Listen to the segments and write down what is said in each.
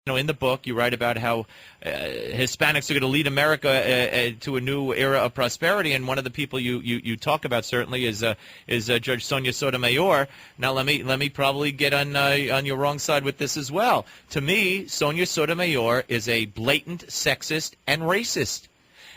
In the book, you write about how Hispanics are going to lead America to a new era of prosperity, and one of the people you talk about certainly is Judge Sonia Sotomayor. Now, let me probably get on your wrong side with this as well. To me, Sonia Sotomayor is a blatant sexist and racist.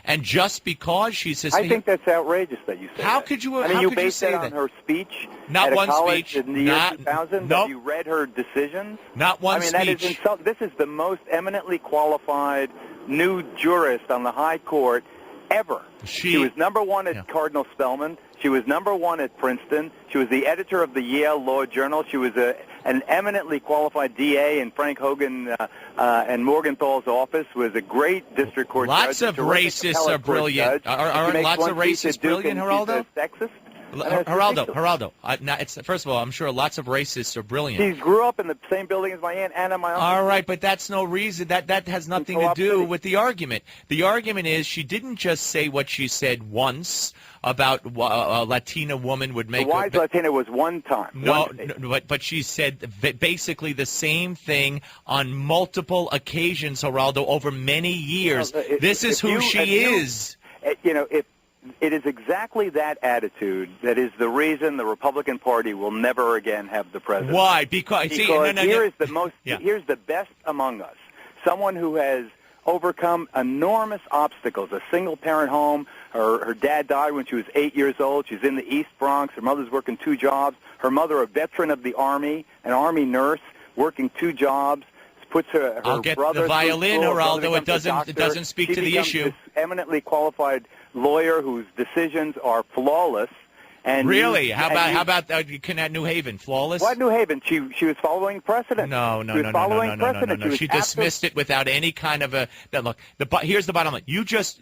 And just because she's Hispanic, I think that's outrageous that you say How that. could you? I mean, how you could you based say that on her speech Not at a one college speech. in the year 2000. Nope. Have you read her decisions? Not one I mean, speech. that is this is the most eminently qualified new jurist on the high court ever. She was number one at Cardinal Spellman. She was number one at Princeton. She was the editor of the Yale Law Journal. She was an eminently qualified DA in Frank Hogan and Morgenthal's office. Was a great district court judge. Lots of racists are brilliant. Aren't lots of racists brilliant, Geraldo? Sexist? Geraldo. First of all, I'm sure lots of racists are brilliant. She grew up in the same building as my Aunt Anna, my uncle. All right, but that's no reason. That has nothing to do with the argument. The argument is she didn't just say what she said once about a Latina woman would make. The wise Latina was one time. No, but she said basically the same thing on multiple occasions, Geraldo, over many years. This is who she is. It is exactly that attitude that is the reason the Republican Party will never again have the president. Why? Because here's the best among us. Someone who has overcome enormous obstacles. A single-parent home. Her dad died when she was 8 years old. She's in the East Bronx. Her mother's working 2 jobs. Her mother, a veteran of the Army, an Army nurse, working 2 jobs. Puts her I'll get brother the violin, school, It doesn't speak to the issue. This eminently qualified lawyer whose decisions are flawless. And really? How about New Haven? Flawless? What New Haven? She was following precedent. No. She dismissed it without any kind of a. Look, here's the bottom line. You just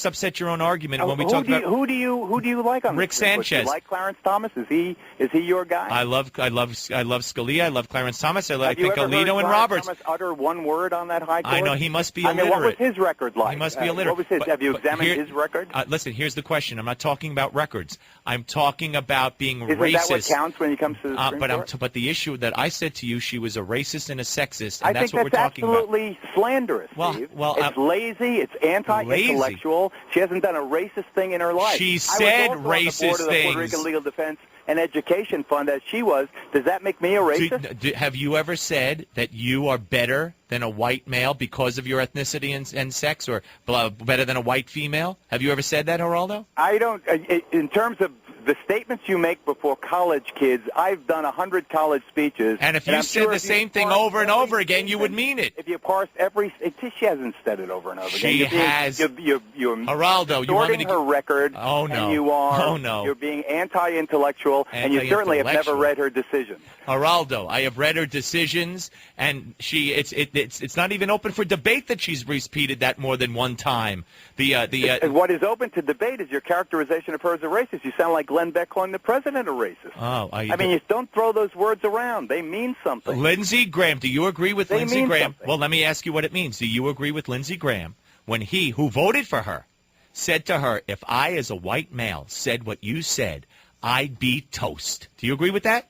upset your own argument when we talk about. Who do you like on Rick this? Sanchez? Do you like Clarence Thomas? Is he your guy? I love Scalia. I love Clarence Thomas. I think Alito and Roberts. Thomas utter one word on that high court? I know he must be illiterate. What was his record like? He must be illiterate. What was his? Have you examined his record? Listen, here's the question. I'm not talking about records. I'm talking about being racist. Isn't that what counts when it comes to the Supreme Court? But the issue that I said to you, she was a racist and a sexist, and that's what we're talking about. Absolutely slanderous, Steve. It's lazy. It's anti-intellectual. She hasn't done a racist thing in her life. She said racist things. On the board of the Puerto Rican Legal Defense and Education Fund, as she was. Does that make me a racist? Have you ever said that you are better than a white male because of your ethnicity and sex, or better than a white female? Have you ever said that, Geraldo? I don't. In terms of the statements you make before college kids, I've done 100 college speeches. And if you said the same thing over and over again, you would mean it. If you parsed she hasn't said it over and over again. She has. You're Geraldo, you want me to her record. Oh, no. And you are. Oh, no. You're being anti-intellectual, and you certainly have never read her decisions. Geraldo, I have read her decisions, and it's not even open for debate that she's repeated that more than one time. What is open to debate is your characterization of her as a racist. You sound like Glenn Beck calling the president a racist. Oh, I mean, you don't throw those words around. They mean something. Lindsey Graham, do you agree with they Lindsey mean Graham? Something. Well, let me ask you what it means. Do you agree with Lindsey Graham when he, who voted for her, said to her, if I as a white male said what you said, I'd be toast? Do you agree with that?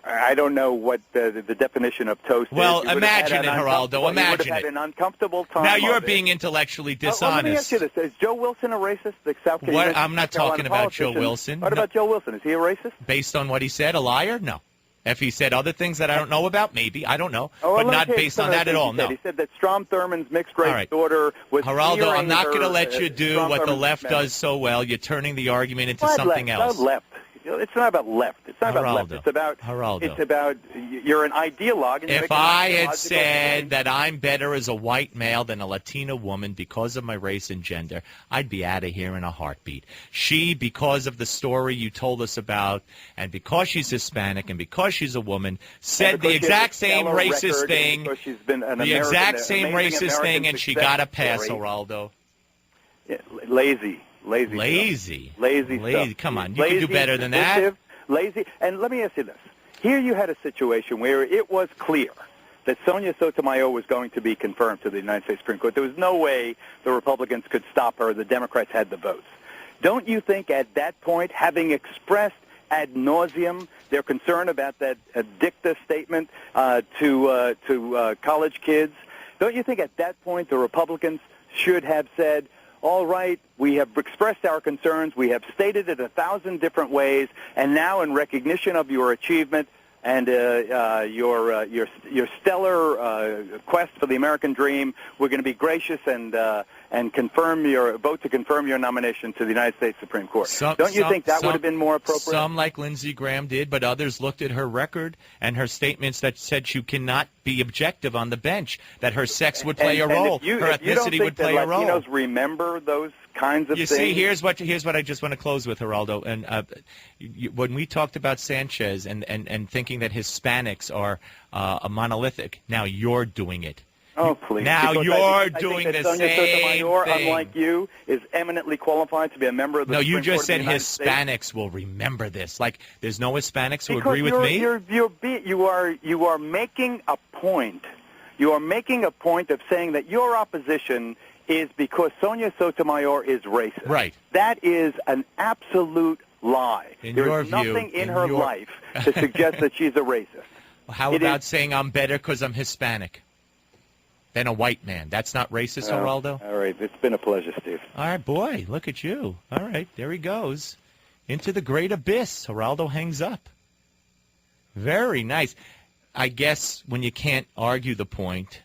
I don't know what the definition of toast is. Well, imagine it, Geraldo. Imagine it. You would have had an uncomfortable time. Now you're being intellectually dishonest. Let me ask you this. Is Joe Wilson a racist? The South Carolina I'm not talking about Joe Wilson. What about Joe Wilson? Is he a racist? Based on what he said, a liar? No. If he said other things that I don't know about, maybe. I don't know. But not based on that at all, no. He said that Strom Thurmond's mixed-race daughter was Geraldo, I'm not going to let you do what the left does so well. You're turning the argument into something else. Left. It's not about left. It's not about left. It's about you're an ideologue. And if I had said that I'm better as a white male than a Latina woman because of my race and gender, I'd be out of here in a heartbeat. She, because of the story you told us about, and because she's Hispanic and because she's a woman, said the exact same racist thing. The exact same racist thing, and she got a pass, Geraldo. Yeah, lazy. Stuff. Come on, you can do better than that. Lazy. And let me ask you this. Here you had a situation where it was clear that Sonia Sotomayor was going to be confirmed to the United States Supreme Court. There was no way the Republicans could stop her. The Democrats had the votes. Don't you think at that point, having expressed ad nauseum. They're concerned about that dicta statement to college kids. Don't you think at that point the Republicans should have said, all right, we have expressed our concerns, we have stated it 1,000 different ways, and now in recognition of your achievement and your stellar quest for the American dream, we're going to be gracious and confirm your vote to confirm your nomination to the United States Supreme Court. Don't you think that would have been more appropriate? Some, like Lindsey Graham, did, but others looked at her record and her statements that said you cannot be objective on the bench, that her sex would play a role, her ethnicity would play a role. You don't think that Latinos remember those kinds of things? You see, here's what I just want to close with, Geraldo. And when we talked about Sanchez and thinking that Hispanics are a monolithic, now you're doing it. Oh, please. Now you're doing the Sonia same Sotomayor, thing. unlike you, is eminently qualified to be a member of the Supreme Court. No, you just said of the Hispanics will remember this. Like, there's no Hispanics who because agree with me? You are making a point. You are making a point of saying that your opposition is because Sonia Sotomayor is racist. Right. That is an absolute lie. There is nothing in her life to suggest that she's a racist. Well, how about saying I'm better because I'm Hispanic than a white man? That's not racist, Geraldo? All right. It's been a pleasure, Steve. All right, boy. Look at you. All right. There he goes. Into the great abyss. Geraldo hangs up. Very nice. I guess when you can't argue the point,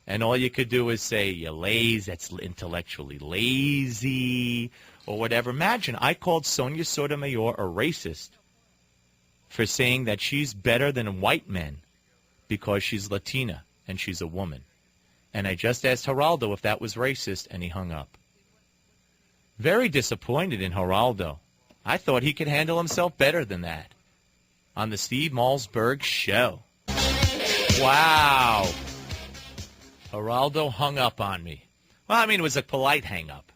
and all you could do is say, you're lazy, that's intellectually lazy, or whatever. Imagine, I called Sonia Sotomayor a racist for saying that she's better than white men because she's Latina and she's a woman. And I just asked Geraldo if that was racist, and he hung up. Very disappointed in Geraldo. I thought he could handle himself better than that on the Steve Malzberg Show. Wow. Geraldo hung up on me. Well, I mean, it was a polite hang-up,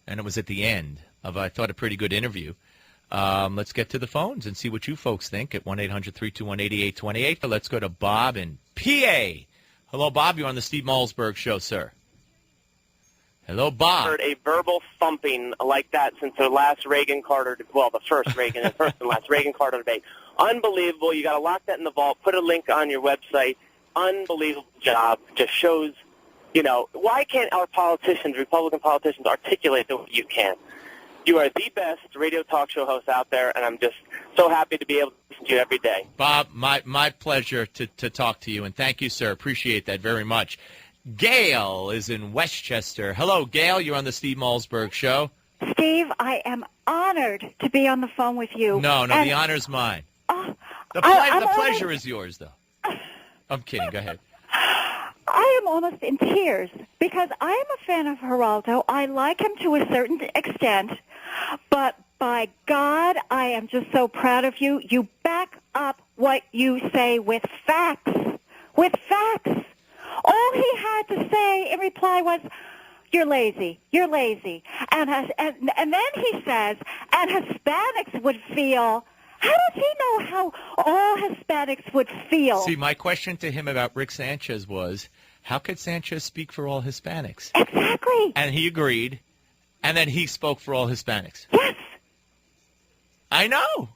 and it was at the end of, I thought, a pretty good interview. Let's get to the phones and see what you folks think at 1-800-321-8828. Let's go to Bob in PA. Hello, Bob. You're on the Steve Malzberg Show, sir. Hello, Bob. I've heard a verbal thumping like that since the last Reagan-Carter, the first Reagan and last Reagan-Carter debate. Unbelievable. You got to lock that in the vault. Put a link on your website. Unbelievable job. Just shows, why can't our politicians, Republican politicians, articulate the way you can? You are the best radio talk show host out there, and I'm just so happy to be able to listen to you every day. Bob, my pleasure to talk to you, and thank you, sir. Appreciate that very much. Gail is in Westchester. Hello, Gail. You're on the Steve Malzberg Show. Steve, I am honored to be on the phone with you. No, the honor's mine. The pleasure is yours, though. I'm kidding. Go ahead. I am almost in tears because I am a fan of Geraldo. I like him to a certain extent, but by God, I am just so proud of you. You back up what you say with facts. With facts. All he had to say in reply was, "You're lazy. You're lazy." And then he says, "And Hispanics would feel." How does he know how all Hispanics would feel? See, my question to him about Rick Sanchez was, how could Sanchez speak for all Hispanics? Exactly. And he agreed, and then he spoke for all Hispanics. Yes. I know.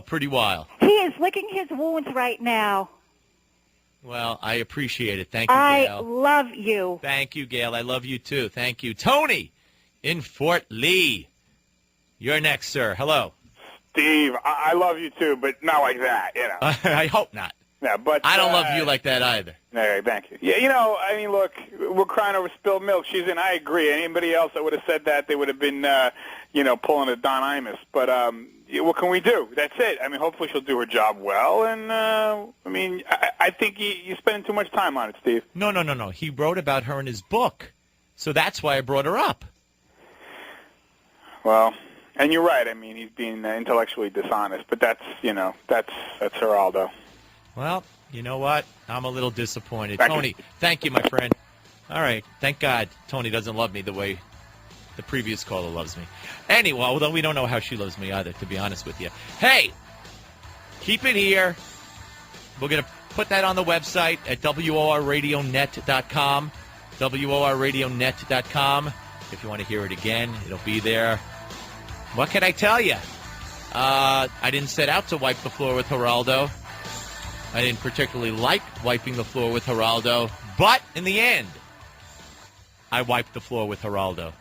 Pretty wild. He is licking his wounds right now. Well, I appreciate it. Thank you, Gail. I love you. Thank you, Gail. I love you, too. Thank you. Tony in Fort Lee. You're next, sir. Hello. Steve, I love you too, but not like that, I hope not. Yeah, but I don't love you like that either. Okay, thank you. Yeah, I mean, look, we're crying over spilled milk. I agree. Anybody else that would have said that, they would have been, pulling a Don Imus. But what can we do? That's it. I mean, hopefully she'll do her job well. And, I think you're spending too much time on it, Steve. No. He wrote about her in his book. So that's why I brought her up. Well, and you're right. I mean, he's being intellectually dishonest. But that's Geraldo. Well, you know what? I'm a little disappointed. Thank Tony, thank you, my friend. All right. Thank God Tony doesn't love me the way the previous caller loves me. Anyway, although we don't know how she loves me either, to be honest with you. Hey, keep it here. We're going to put that on the website at WORradionet.com. WORradionet.com. If you want to hear it again, it'll be there. What can I tell you? I didn't set out to wipe the floor with Geraldo. I didn't particularly like wiping the floor with Geraldo. But in the end, I wiped the floor with Geraldo.